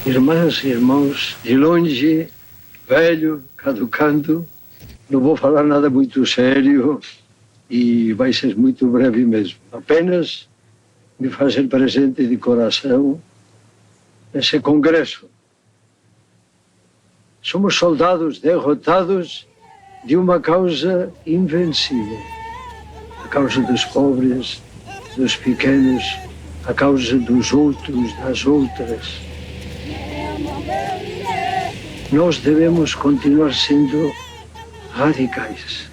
Irmãs e irmãos, de longe, velho, caducando, não vou falar nada muito sério e vai ser muito breve mesmo. Apenas me fazer presente de coração nesse congresso. Somos soldados derrotados de uma causa invencível. A causa dos pobres, dos pequenos, a causa dos outros, das outras. Nós devemos continuar sendo radicais.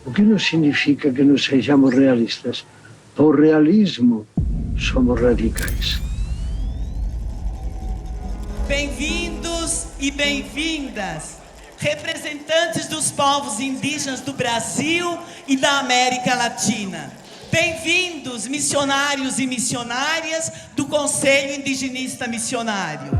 O que não significa que não sejamos realistas. Por realismo, somos radicais. Bem-vindos e bem-vindas, representantes dos povos indígenas do Brasil e da América Latina. Bem-vindos, missionários e missionárias do Conselho Indigenista Missionário.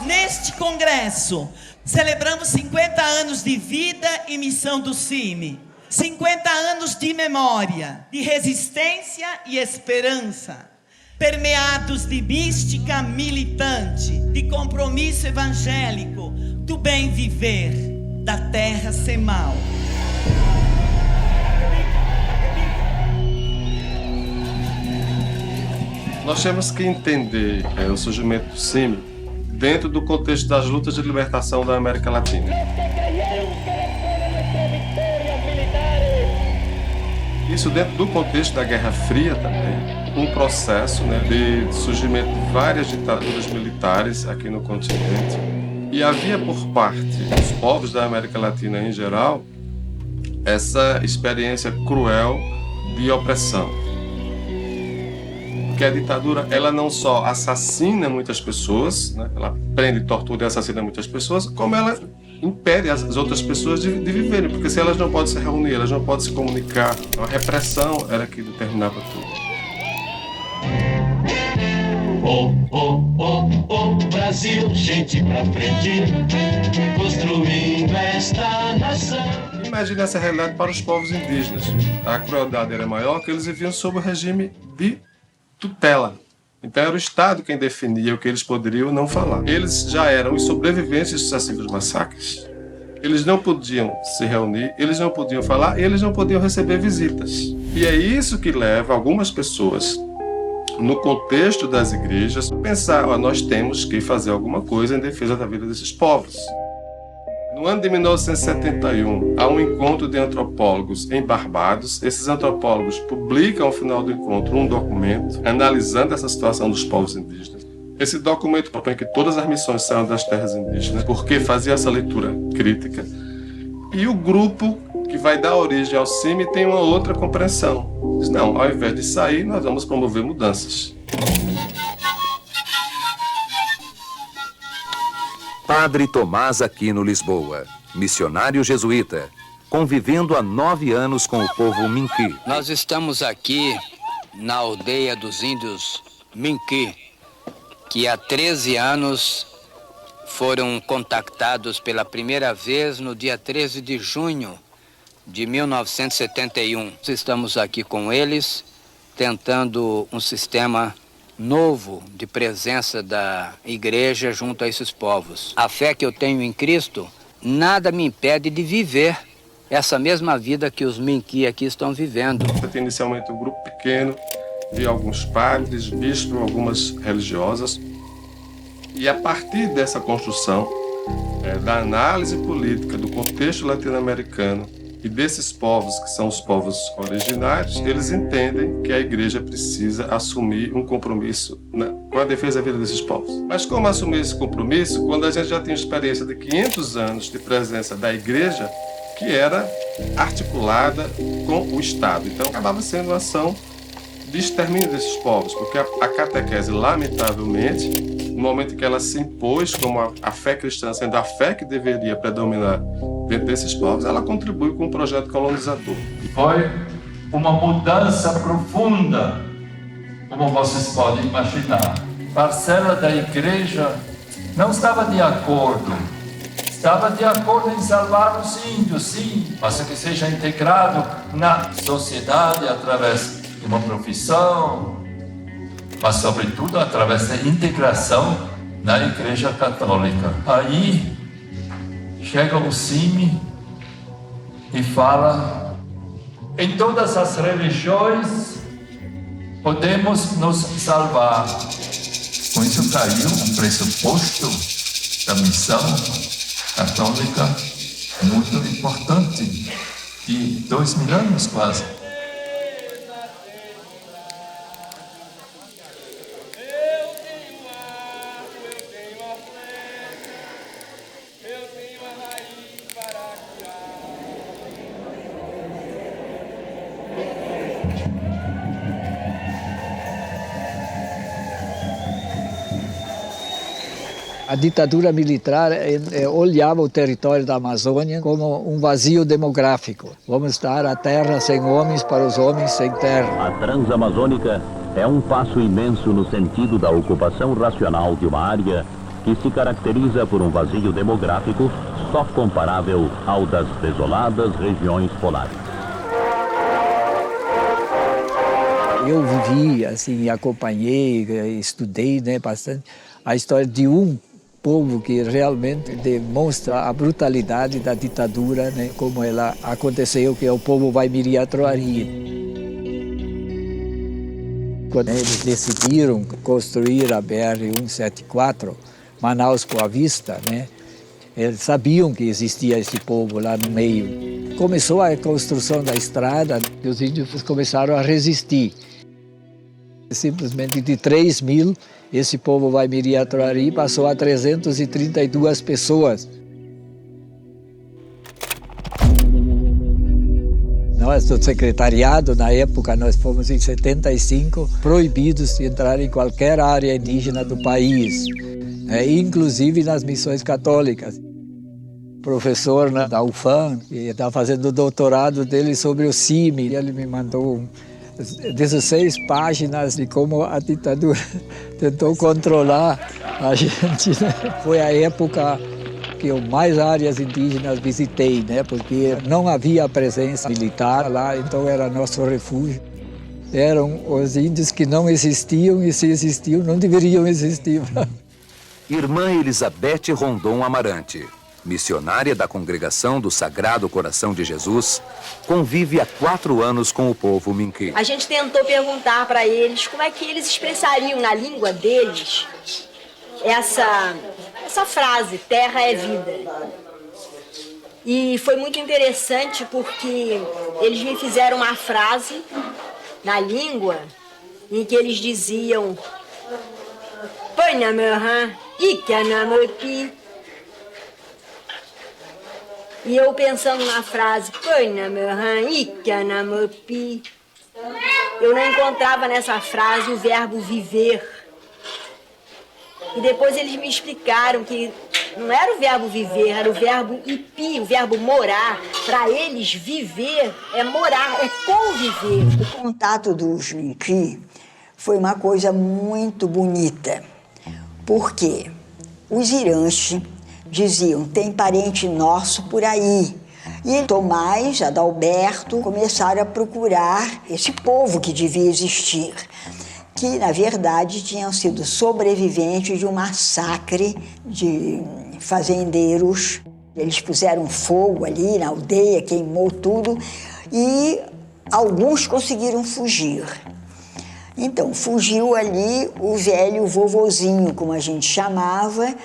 Neste congresso, celebramos 50 anos de vida e missão do CIMI. 50 anos de memória, de resistência e esperança, permeados de mística militante, de compromisso evangélico, do bem viver, da terra semal. Nós temos que entender o surgimento do CIMI dentro do contexto das lutas de libertação da América Latina. Isso dentro do contexto da Guerra Fria também, um processo de surgimento de várias ditaduras militares aqui no continente. E havia por parte dos povos da América Latina em geral essa experiência cruel de opressão. Porque a ditadura, ela não só assassina muitas pessoas, ela prende, tortura e assassina muitas pessoas, como ela impede as outras pessoas de viverem, porque se elas não podem se reunir, elas não podem se comunicar, a repressão era que determinava tudo. Brasil, gente pra frente, construindo esta nação. Imagine essa realidade para os povos indígenas. A crueldade era maior, que eles viviam sob o regime de tutela. Então era o Estado quem definia o que eles poderiam não falar. Eles já eram os sobreviventes de sucessivos massacres. Eles não podiam se reunir, eles não podiam falar, eles não podiam receber visitas. E é isso que leva algumas pessoas, no contexto das igrejas, a pensar, nós temos que fazer alguma coisa em defesa da vida desses povos. No ano de 1971, há um encontro de antropólogos em Barbados. Esses antropólogos publicam, ao final do encontro, um documento analisando essa situação dos povos indígenas. Esse documento propõe que todas as missões saiam das terras indígenas, porque fazia essa leitura crítica. E o grupo que vai dar origem ao CIMI tem uma outra compreensão. Diz, não, ao invés de sair, nós vamos promover mudanças. Padre Tomás Aquino Lisboa, missionário jesuíta, convivendo há 9 anos com o povo Minqui. Nós estamos aqui na aldeia dos índios Minqui, que há 13 anos foram contactados pela primeira vez no dia 13 de junho de 1971. Estamos aqui com eles, tentando um sistema novo de presença da igreja junto a esses povos. A fé que eu tenho em Cristo, nada me impede de viver essa mesma vida que os Minqui aqui estão vivendo. Tem inicialmente um grupo pequeno de alguns padres, bispos, algumas religiosas. E a partir dessa construção, da análise política do contexto latino-americano e desses povos, que são os povos originários, eles entendem que a igreja precisa assumir um compromisso com a defesa da vida desses povos. Mas como assumir esse compromisso quando a gente já tem experiência de 500 anos de presença da igreja que era articulada com o Estado? Então acabava sendo uma ação de extermínio desses povos, porque a catequese, lamentavelmente, no momento em que ela se impôs como a fé cristã sendo a fé que deveria predominar dentro desses povos, ela contribui com o projeto colonizador. Foi uma mudança profunda, como vocês podem imaginar. Parcela da igreja não estava de acordo. Estava de acordo em salvar os índios, sim, mas que seja integrado na sociedade através de uma profissão, mas sobretudo através da integração na Igreja Católica. Aí chega o CIMI e fala: em todas as religiões podemos nos salvar. Com isso caiu um pressuposto da missão católica muito importante, de 2000 anos quase. A ditadura militar olhava o território da Amazônia como um vazio demográfico. Vamos dar a terra sem homens para os homens sem terra. A Transamazônica é um passo imenso no sentido da ocupação racional de uma área que se caracteriza por um vazio demográfico só comparável ao das desoladas regiões polares. Eu vivi, assim, acompanhei, estudei, né, bastante a história de um povo que realmente demonstra a brutalidade da ditadura, né, como ela aconteceu, que é o povo Waimiri-Atuari. Quando eles decidiram construir a BR-174, Manaus-Boa Vista, né, eles sabiam que existia esse povo lá no meio. Começou a construção da estrada e os índios começaram a resistir. Simplesmente de 3.000, esse povo Waimiri-Atuari passou a 332 pessoas. Nós, do secretariado, na época, nós fomos em 75, proibidos de entrar em qualquer área indígena do país, inclusive nas missões católicas. O professor da UFAM, que está fazendo o doutorado dele sobre o CIMI, ele me mandou 16 páginas de como a ditadura tentou controlar a gente, né? Foi a época que eu mais áreas indígenas visitei, né? Porque não havia presença militar lá, então era nosso refúgio. Eram os índios que não existiam e se existiam não deveriam existir. Irmã Elizabeth Rondon Amarante, missionária da Congregação do Sagrado Coração de Jesus, convive há 4 anos com o povo Minquê. A gente tentou perguntar para eles como é que eles expressariam na língua deles essa frase, terra é vida. E foi muito interessante porque eles me fizeram uma frase na língua em que eles diziam Panamahã, Ikanamapi. E eu pensando na frase, eu não encontrava nessa frase o verbo viver. E depois eles me explicaram que não era o verbo viver, era o verbo ipi, o verbo morar. Para eles, viver é morar, é conviver. O contato dos Minquê foi uma coisa muito bonita, porque os Irãs diziam, tem parente nosso por aí. E Tomás, Adalberto, começaram a procurar esse povo que devia existir, que, na verdade, tinham sido sobreviventes de um massacre de fazendeiros. Eles puseram fogo ali na aldeia, queimou tudo, e alguns conseguiram fugir. Então, fugiu ali o velho vovozinho, como a gente chamava,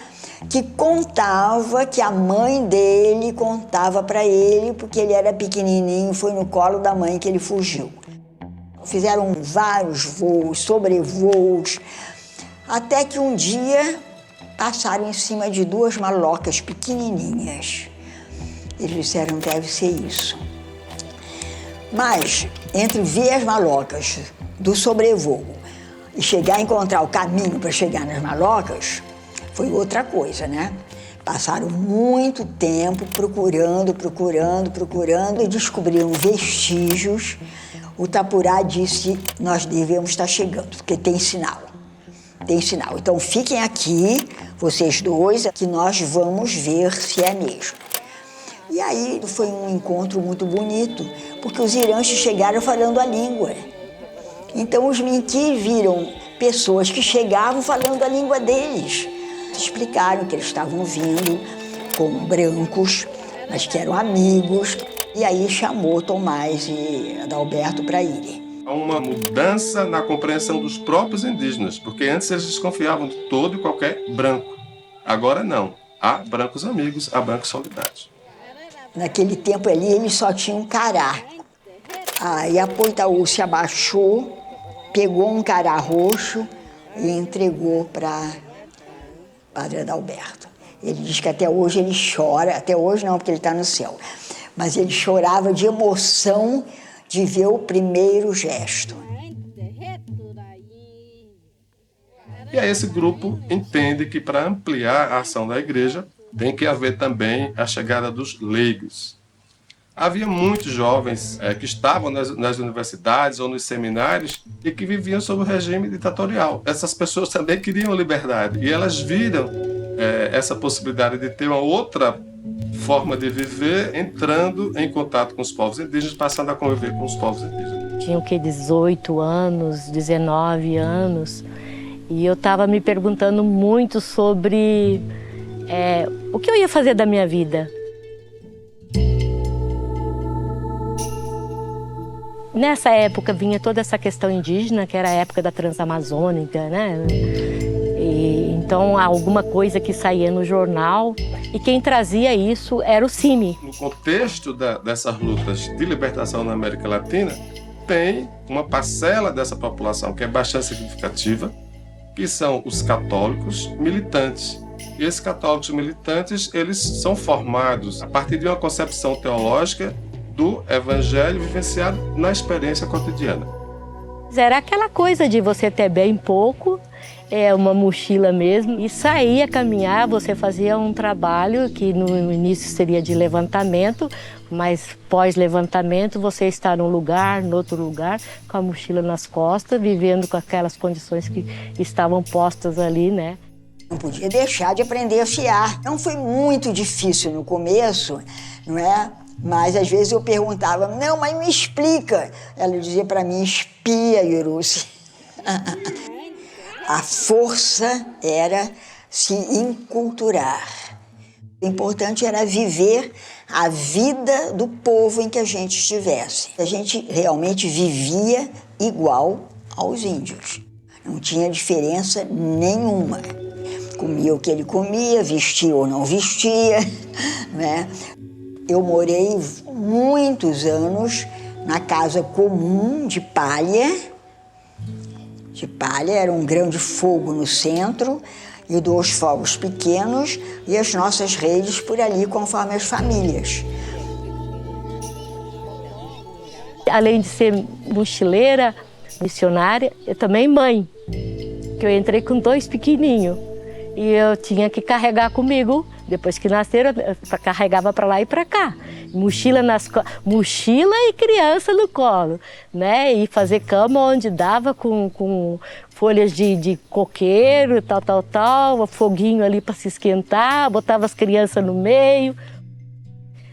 que contava que a mãe dele contava para ele, porque ele era pequenininho, foi no colo da mãe que ele fugiu. Fizeram vários voos, sobrevoos, até que um dia passaram em cima de 2 malocas pequenininhas. Eles disseram, deve ser isso. Mas, entre ver as malocas do sobrevoo e chegar a encontrar o caminho para chegar nas malocas, foi outra coisa, né? Passaram muito tempo procurando e descobriram vestígios. O Tapurá disse, nós devemos estar chegando, porque tem sinal. Tem sinal. Então fiquem aqui, vocês dois, que nós vamos ver se é mesmo. E aí foi um encontro muito bonito, porque os Irãs chegaram falando a língua. Então os Minqui viram pessoas que chegavam falando a língua deles. Explicaram que eles estavam vindo como brancos, mas que eram amigos. E aí chamou Tomás e Adalberto para irem. Há uma mudança na compreensão dos próprios indígenas, porque antes eles desconfiavam de todo e qualquer branco. Agora não. Há brancos amigos, há brancos solidários. Naquele tempo ali, eles só tinham cará. Aí a Poitaú se abaixou, pegou um cará roxo e entregou para Padre Adalberto. Ele diz que até hoje ele chora, até hoje não, porque ele está no céu, mas ele chorava de emoção de ver o primeiro gesto. E aí esse grupo entende que para ampliar a ação da igreja tem que haver também a chegada dos leigos. Havia muitos jovens que estavam nas universidades ou nos seminários e que viviam sob o regime ditatorial. Essas pessoas também queriam liberdade e elas viram essa possibilidade de ter uma outra forma de viver, entrando em contato com os povos indígenas, passando a conviver com os povos indígenas. Tinha o que, 18 anos, 19 anos, e eu estava me perguntando muito sobre o que eu ia fazer da minha vida. Nessa época vinha toda essa questão indígena, que era a época da Transamazônica, né? Então, alguma coisa que saía no jornal, e quem trazia isso era o CIMI. No contexto dessas lutas de libertação na América Latina, tem uma parcela dessa população que é bastante significativa, que são os católicos militantes. E esses católicos militantes, eles são formados a partir de uma concepção teológica do evangelho vivenciado na experiência cotidiana. Era aquela coisa de você ter bem pouco, uma mochila mesmo, e sair a caminhar. Você fazia um trabalho que no início seria de levantamento, mas pós-levantamento você está num lugar, no outro lugar, com a mochila nas costas, vivendo com aquelas condições que estavam postas ali, né? Não podia deixar de aprender a fiar. Não foi muito difícil no começo, não é? Mas às vezes eu perguntava, não, mas me explica. Ela dizia para mim, espia, Iruce. A força era se enculturar. O importante era viver a vida do povo em que a gente estivesse. A gente realmente vivia igual aos índios. Não tinha diferença nenhuma. Comia o que ele comia, vestia ou não vestia, né? Eu morei muitos anos na casa comum de palha. De palha, era um grão de fogo no centro e 2 fogos pequenos e as nossas redes por ali conforme as famílias. Além de ser mochileira, missionária, eu também mãe, que eu entrei com 2 pequenininhos e eu tinha que carregar comigo. Depois que nasceram, eu carregava para lá e para cá. Mochila e criança no colo, né? E fazer cama onde dava com folhas de coqueiro, tal, foguinho ali para se esquentar, botava as crianças no meio.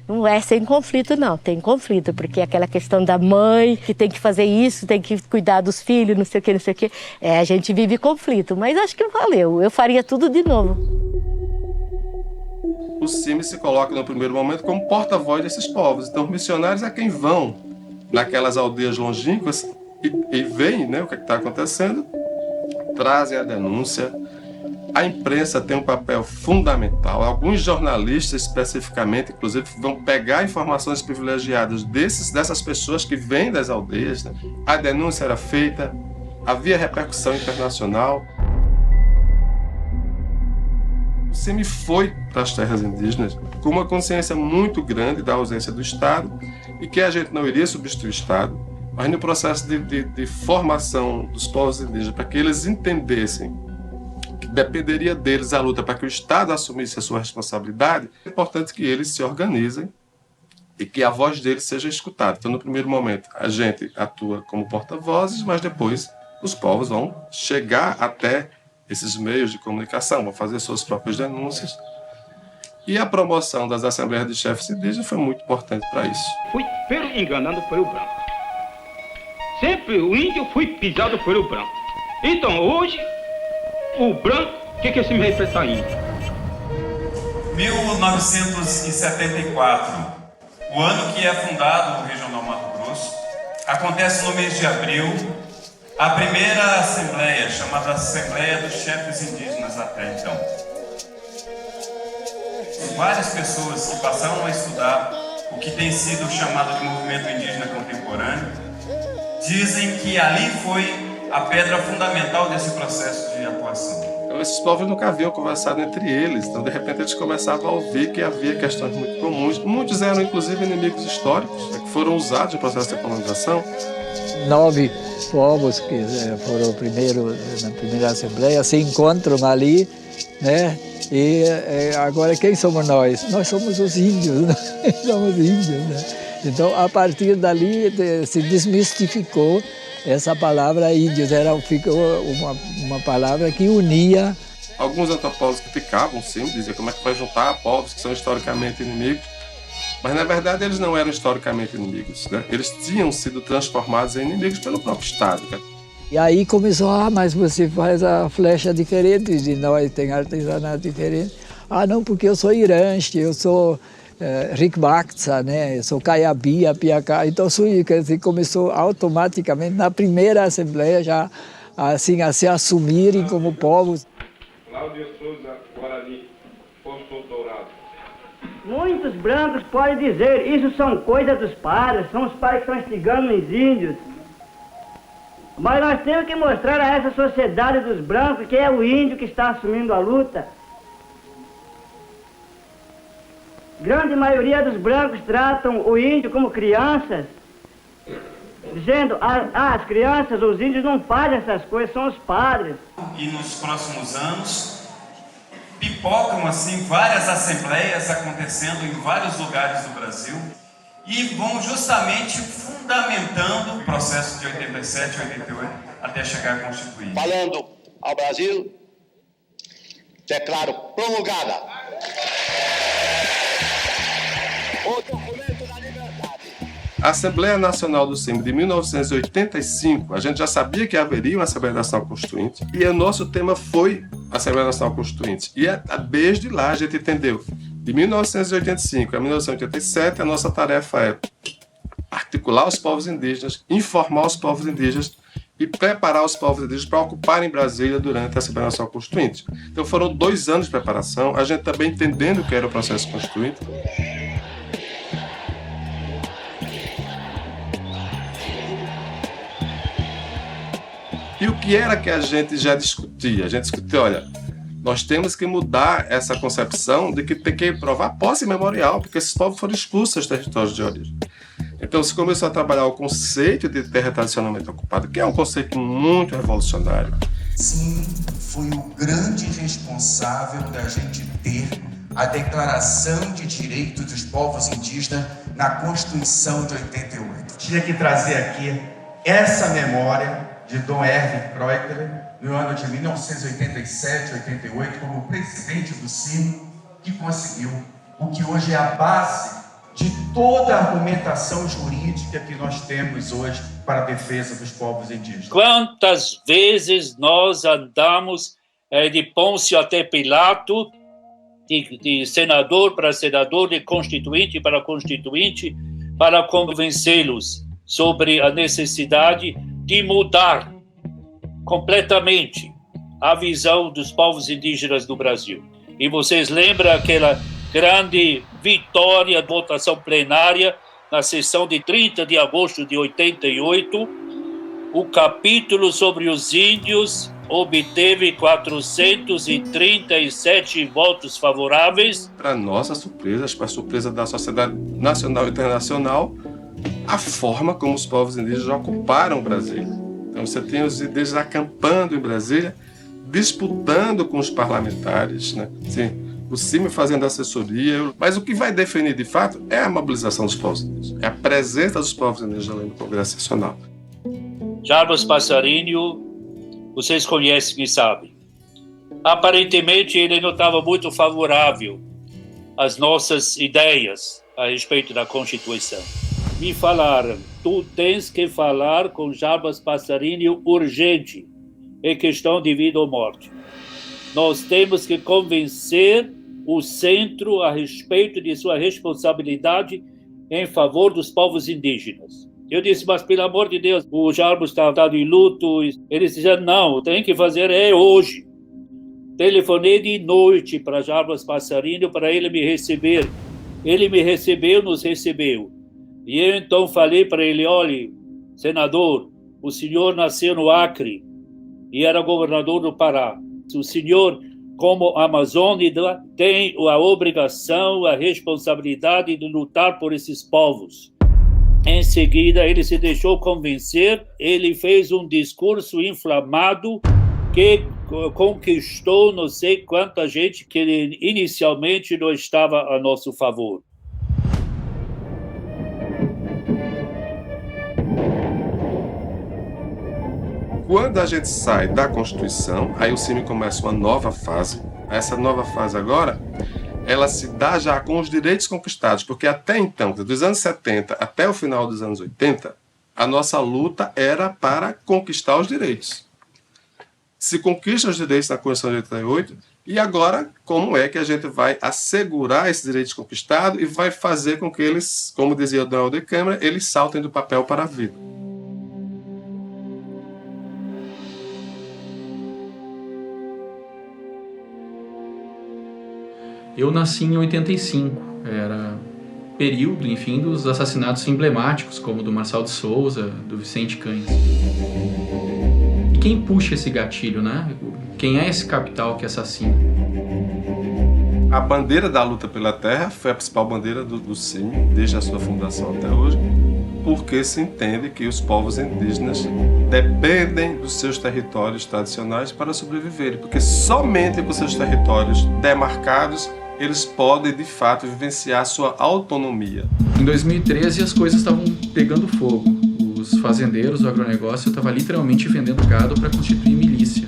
Não é sem conflito, não. Tem conflito, porque é aquela questão da mãe, que tem que fazer isso, tem que cuidar dos filhos, não sei o quê. A gente vive conflito, mas acho que valeu. Eu faria tudo de novo. O CIMI se coloca no primeiro momento como porta-voz desses povos. Então, os missionários é quem vão naquelas aldeias longínquas e veem, né, o que está acontecendo, trazem a denúncia. A imprensa tem um papel fundamental. Alguns jornalistas, especificamente, inclusive, vão pegar informações privilegiadas dessas pessoas que vêm das aldeias, né? A denúncia era feita, havia repercussão internacional. O CIMI foi para as terras indígenas com uma consciência muito grande da ausência do Estado e que a gente não iria substituir o Estado, mas no processo de formação dos povos indígenas, para que eles entendessem que dependeria deles a luta para que o Estado assumisse a sua responsabilidade, é importante que eles se organizem e que a voz deles seja escutada. Então, no primeiro momento, a gente atua como porta-vozes, mas depois os povos vão chegar até esses meios de comunicação, vão fazer suas próprias denúncias. E a promoção das assembleias de chefes indígenas foi muito importante para isso. Fui pelo enganando foi o branco. sempre o índio foi pisado pelo branco. Então hoje, o branco, o que esse me representa índio? 1974, o ano que é fundado o Regional Mato Grosso, acontece no mês de abril a primeira assembleia, chamada Assembleia dos Chefes Indígenas até então. Várias pessoas que passaram a estudar o que tem sido chamado de movimento indígena contemporâneo dizem que ali foi a pedra fundamental desse processo de atuação. Então, esses povos nunca haviam conversado entre eles, então de repente eles começavam a ouvir que havia questões muito comuns. Muitos eram inclusive inimigos históricos, que foram usados no processo de colonização. 9 povos que foram na primeira assembleia se encontram ali, né? E agora quem somos nós? Nós somos os índios, né? Somos índios, né? Então a partir dali se desmistificou essa palavra índios, ficou uma palavra que unia. Alguns antropólogos criticavam, sim, diziam como é que vai juntar povos que são historicamente inimigos, mas na verdade eles não eram historicamente inimigos, né? Eles tinham sido transformados em inimigos pelo próprio Estado, né? E aí começou, mas você faz a flecha diferente de nós, tem artesanato diferente. Não, porque eu sou Iranche, eu sou Rikbaksa, né? Eu sou Kayabia, Piacá. Então começou automaticamente, na primeira assembleia, já assim, a se assumirem como povos. Cláudio Souza, Guarani, Posto Dourado. Muitos brancos podem dizer, isso são coisas dos padres, são os padres que estão instigando os índios. Mas nós temos que mostrar a essa sociedade dos brancos que é o índio que está assumindo a luta. Grande maioria dos brancos tratam o índio como crianças, dizendo, as crianças, os índios não fazem essas coisas, são os padres. E nos próximos anos, pipocam assim várias assembleias acontecendo em vários lugares do Brasil e vão justamente fundamentando o processo de 87 e 88 até chegar a constituir. Falando ao Brasil, declaro promulgada o documento da liberdade. A Assembleia Nacional do CIMI de 1985, a gente já sabia que haveria uma Assembleia Nacional Constituinte e o nosso tema foi a Assembleia Nacional Constituinte. E desde lá a gente entendeu, de 1985 a 1987, a nossa tarefa é articular os povos indígenas, informar os povos indígenas e preparar os povos indígenas para ocuparem Brasília durante a Assembleia Nacional Constituinte. Então foram 2 anos de preparação, a gente também entendendo o que era o processo constituinte. E o que era que a gente já discutia? A gente discutia, olha, nós temos que mudar essa concepção de que tem que provar posse memorial, porque esses povos foram expulsos dos territórios de origem. Então se começou a trabalhar o conceito de terra tradicionalmente ocupada, que é um conceito muito revolucionário. Sim, foi o grande responsável da gente ter a Declaração de Direitos dos Povos Indígenas na Constituição de 88. Tinha que trazer aqui essa memória de Dom Erwin Kreutler, no ano de 1987-88, como presidente do CIMI, que conseguiu o que hoje é a base de toda a argumentação jurídica que nós temos hoje para a defesa dos povos indígenas. Quantas vezes nós andamos de Pôncio até Pilato, de senador para senador, de constituinte para constituinte, para convencê-los sobre a necessidade de mudar completamente a visão dos povos indígenas do Brasil. E vocês lembram aquela grande vitória, votação plenária, na sessão de 30 de agosto de 88, o capítulo sobre os índios obteve 437 votos favoráveis. Para nossa surpresa, para a surpresa da sociedade nacional e internacional, a forma como os povos indígenas ocuparam Brasília. Então você tem os indígenas acampando em Brasília, disputando com os parlamentares, né? Sim, o CIMI fazendo assessoria, mas o que vai definir de fato é a mobilização dos povos indígenas, é a presença dos povos indígenas no Congresso Nacional. Jarbas Passarinho, vocês conhecem e sabem. Aparentemente ele não estava muito favorável às nossas ideias a respeito da Constituição. me falaram: tu tens que falar com Jarbas Passarinho urgente, é questão de vida ou morte. Nós temos que convencer o centro a respeito de sua responsabilidade em favor dos povos indígenas. Eu disse: mas pelo amor de Deus, o Jarbas está em luto. Eles disseram: não, tem que fazer hoje. Telefonei de noite para Jarbas Passarinho para ele me receber. Ele me recebeu, nos recebeu. E eu então falei para ele: olha, senador, o senhor nasceu no Acre e era governador do Pará. O senhor, como amazônida, tem a obrigação, a responsabilidade de lutar por esses povos. Em seguida, ele se deixou convencer, ele fez um discurso inflamado que conquistou não sei quanta gente que inicialmente não estava a nosso favor. Quando a gente sai da Constituição, aí o CIMI começa uma nova fase. Essa nova fase agora, ela se dá já com os direitos conquistados, porque até então, dos anos 70 até o final dos anos 80, a nossa luta era para conquistar os direitos. Se conquista os direitos na Constituição de 88, e agora como é que a gente vai assegurar esses direitos conquistados e vai fazer com que eles, como dizia o Donald de Câmara, eles saltem do papel para a vida. Eu nasci em 85, era período, enfim, dos assassinatos emblemáticos, como do Marçal de Souza, do Vicente Cães. E quem puxa esse gatilho, né? Quem é esse capital que assassina? A bandeira da luta pela terra foi a principal bandeira do CIMI, desde a sua fundação até hoje, porque se entende que os povos indígenas dependem dos seus territórios tradicionais para sobreviverem, porque somente com seus territórios demarcados eles podem, de fato, vivenciar sua autonomia. Em 2013, as coisas estavam pegando fogo. Os fazendeiros, o agronegócio, estava literalmente vendendo gado para constituir milícia.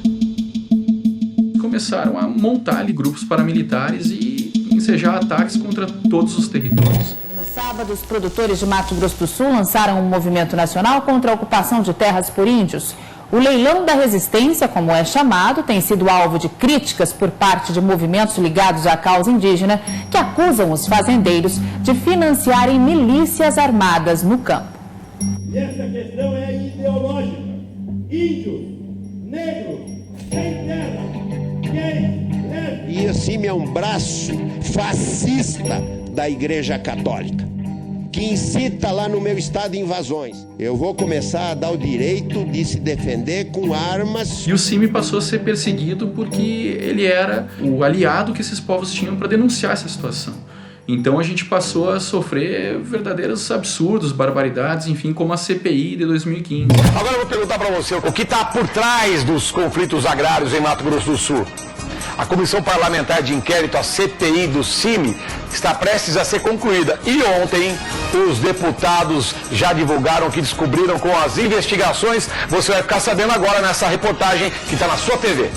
Começaram a montar ali grupos paramilitares e ensejar ataques contra todos os territórios. No sábado, os produtores de Mato Grosso do Sul lançaram um movimento nacional contra a ocupação de terras por índios. O leilão da resistência, como é chamado, tem sido alvo de críticas por parte de movimentos ligados à causa indígena que acusam os fazendeiros de financiarem milícias armadas no campo. E essa questão é ideológica. Índios, negros, sem terra, gays, E o CIMI é um braço fascista da Igreja Católica, que incita lá no meu estado invasões. Eu vou começar a dar o direito de se defender com armas. E o CIMI passou a ser perseguido porque ele era o aliado que esses povos tinham para denunciar essa situação. Então a gente passou a sofrer verdadeiros absurdos, barbaridades, enfim, como a CPI de 2015. Agora eu vou perguntar para você, o que está por trás dos conflitos agrários em Mato Grosso do Sul? A Comissão Parlamentar de Inquérito, a CPI do CIMI, está prestes a ser concluída. E ontem, os deputados já divulgaram que descobriram com as investigações. Você vai ficar sabendo agora nessa reportagem que está na sua TV.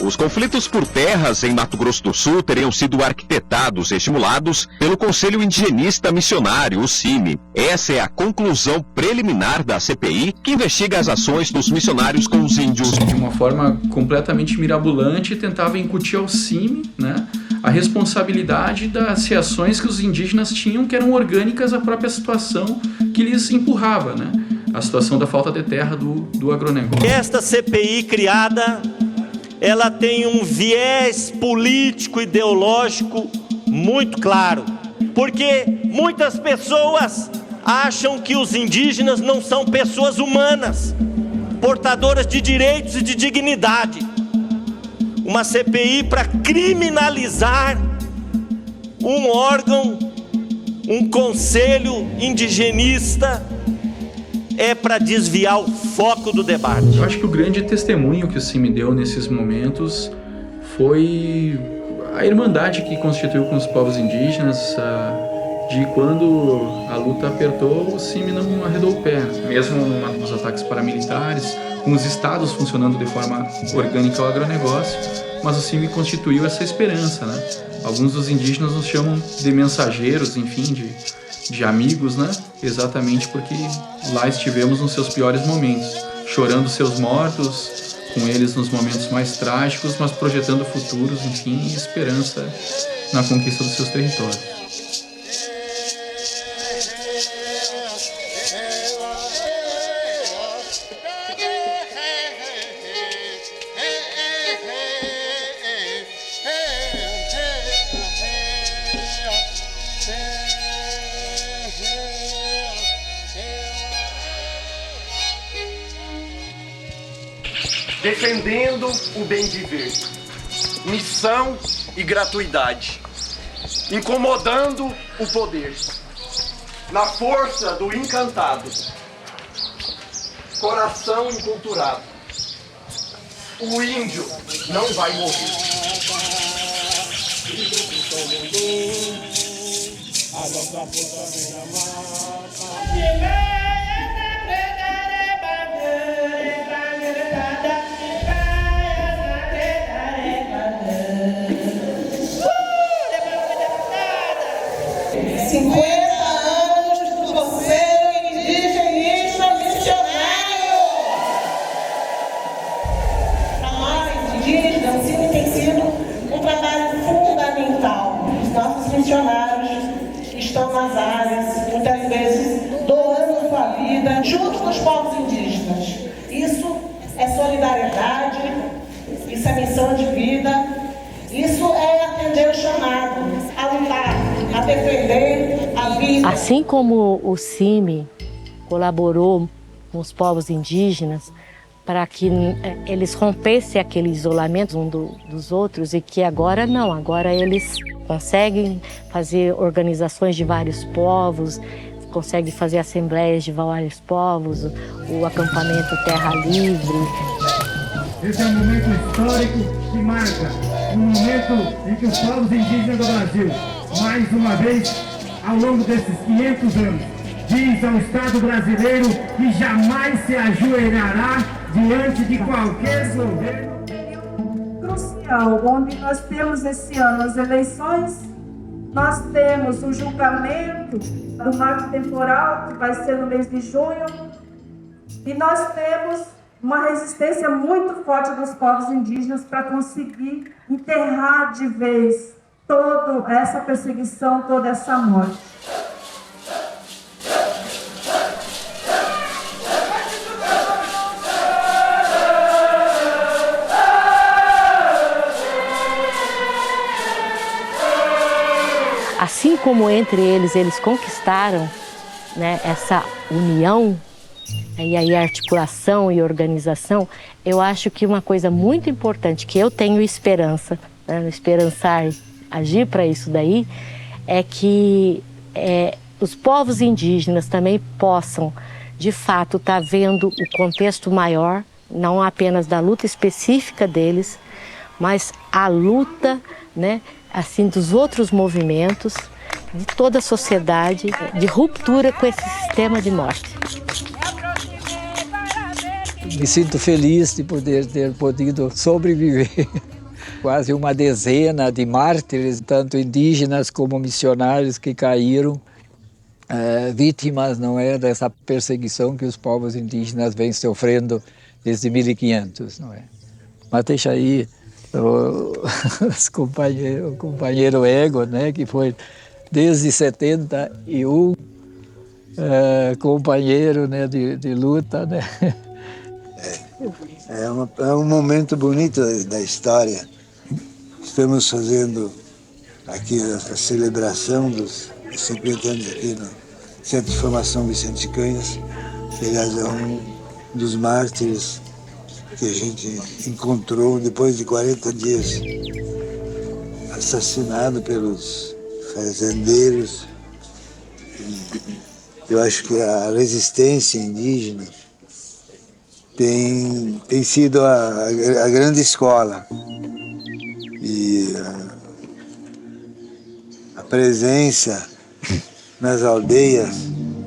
Os conflitos por terras em Mato Grosso do Sul teriam sido arquitetados e estimulados pelo Conselho Indigenista Missionário, o CIMI. Essa é a conclusão preliminar da CPI, que investiga as ações dos missionários com os índios. De uma forma completamente mirabolante, tentava incutir ao CIMI, né, a responsabilidade das reações que os indígenas tinham, que eram orgânicas à própria situação que lhes empurrava, né? A situação da falta de terra do agronegócio. Esta CPI criada, ela tem um viés político, ideológico muito claro. Porque muitas pessoas acham que os indígenas não são pessoas humanas, portadoras de direitos e de dignidade. Uma CPI para criminalizar um órgão, um conselho indigenista, é para desviar o foco do debate. Eu acho que o grande testemunho que o CIMI deu nesses momentos foi a irmandade que constituiu com os povos indígenas, de quando a luta apertou, o CIMI não arredou o pé. Mesmo nos ataques paramilitares, com os estados funcionando de forma orgânica ao agronegócio, mas o CIMI constituiu essa esperança, né? Alguns dos indígenas nos chamam de mensageiros, enfim, de amigos, né? Exatamente porque lá estivemos nos seus piores momentos, chorando seus mortos, com eles nos momentos mais trágicos, mas projetando futuros, enfim, e esperança na conquista dos seus territórios. Defendendo o bem viver, missão e gratuidade, incomodando o poder, na força do encantado, coração enculturado, o índio não vai morrer. Missionários estão nas áreas, muitas vezes doando sua vida junto com os povos indígenas. Isso é solidariedade, isso é missão de vida, isso é atender o chamado, a lutar, a defender a vida. Assim como o CIMI colaborou com os povos indígenas para que eles rompessem aquele isolamento um dos outros, e que agora não, agora eles conseguem fazer organizações de vários povos, conseguem fazer assembleias de vários povos, o acampamento Terra Livre. Esse é um momento histórico que marca um momento em que os povos indígenas do Brasil, mais uma vez, ao longo desses 500 anos, diz ao Estado brasileiro que jamais se ajoelhará diante de qualquer governo. Crucial, onde nós temos esse ano as eleições, nós temos o julgamento do marco temporal, que vai ser no mês de junho, e nós temos uma resistência muito forte dos povos indígenas para conseguir enterrar de vez toda essa perseguição, toda essa morte. Assim como entre eles conquistaram, né, essa união, e aí a articulação e organização, eu acho que uma coisa muito importante que eu tenho esperança, né, no Esperançar agir para isso daí, é que os povos indígenas também possam, de fato, estar vendo o contexto maior, não apenas da luta específica deles, mas a luta, né, assim, dos outros movimentos, de toda a sociedade, de ruptura com esse sistema de morte. Me sinto feliz de poder ter podido sobreviver. Quase uma dezena de mártires, tanto indígenas como missionários, que caíram vítimas, não é, dessa perseguição que os povos indígenas vêm sofrendo desde 1500, não é? Mas deixa aí o companheiro Ego, né, que foi desde 71 companheiro, né, de luta, né? É um momento bonito da história. Estamos fazendo aqui a celebração dos 50 anos aqui no Centro de Formação Vicente Canhas, que aliás é um dos mártires que a gente encontrou depois de 40 dias, assassinado pelos fazendeiros. Eu acho que a resistência indígena tem sido a grande escola. E a presença nas aldeias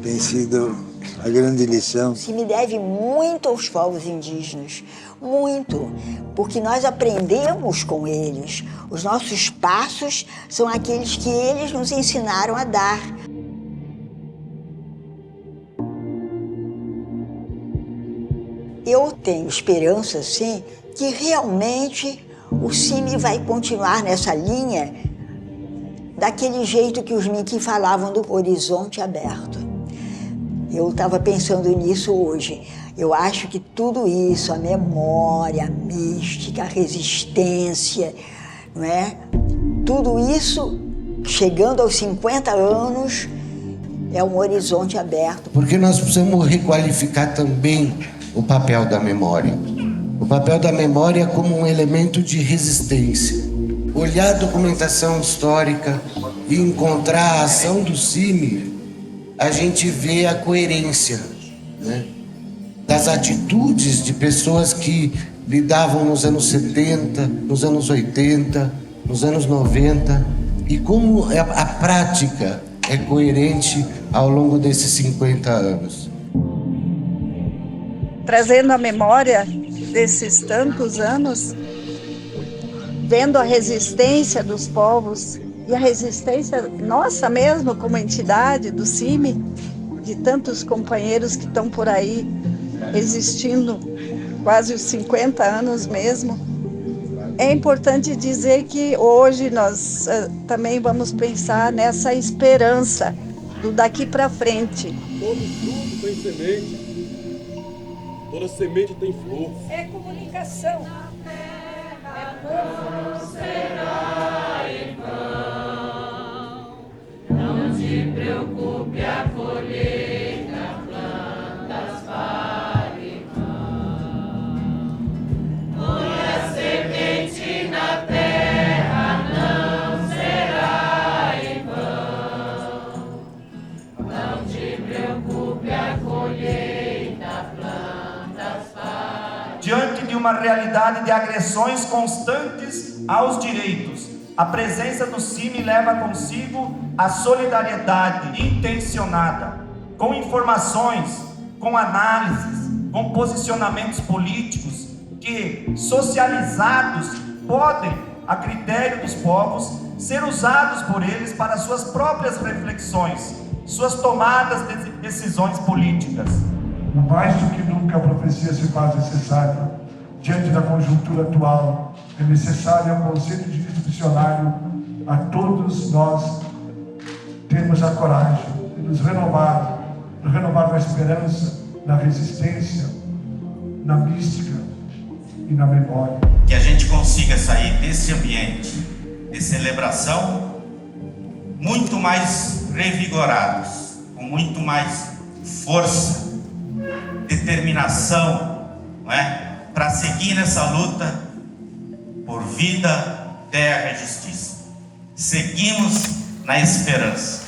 tem sido a grande lição. Se me deve muito aos povos indígenas, muito, porque nós aprendemos com eles. Os nossos passos são aqueles que eles nos ensinaram a dar. Eu tenho esperança, sim, que realmente o CIMI vai continuar nessa linha daquele jeito que os Minki falavam do horizonte aberto. Eu estava pensando nisso hoje. Eu acho que tudo isso, a memória, a mística, a resistência, não é? Tudo isso, chegando aos 50 anos, é um horizonte aberto. Porque nós precisamos requalificar também o papel da memória. O papel da memória como um elemento de resistência. Olhar a documentação histórica e encontrar a ação do CIMI, a gente vê a coerência, né, das atitudes de pessoas que lidavam nos anos 70, nos anos 80, nos anos 90, e como a prática é coerente ao longo desses 50 anos. Trazendo a memória desses tantos anos, vendo a resistência dos povos e a resistência nossa mesmo como entidade do CIMI, de tantos companheiros que estão por aí existindo quase os 50 anos mesmo. É importante dizer que hoje nós também vamos pensar nessa esperança do daqui para frente. Todo fruto tem semente, toda semente tem flor. É comunicação. Não será em vão, não te preocupe, a colheita, plantas para irmão. Põe a semente na terra, não será em vão, não te preocupe, a colheita, plantas para. Diante de uma realidade de agressões constantes aos direitos, a presença do CIMI leva consigo a solidariedade intencionada, com informações, com análises, com posicionamentos políticos que, socializados, podem, a critério dos povos, ser usados por eles para suas próprias reflexões, suas tomadas de decisões políticas. Mais do que nunca a profecia se faz necessária. Diante da conjuntura atual, é necessário ao Conselho de Ministros Missionário, a todos nós, termos a coragem de nos renovar na esperança, na resistência, na mística e na memória. Que a gente consiga sair desse ambiente de celebração muito mais revigorados, com muito mais força, determinação, não é? Para seguir nessa luta por vida, terra e justiça. Seguimos na esperança.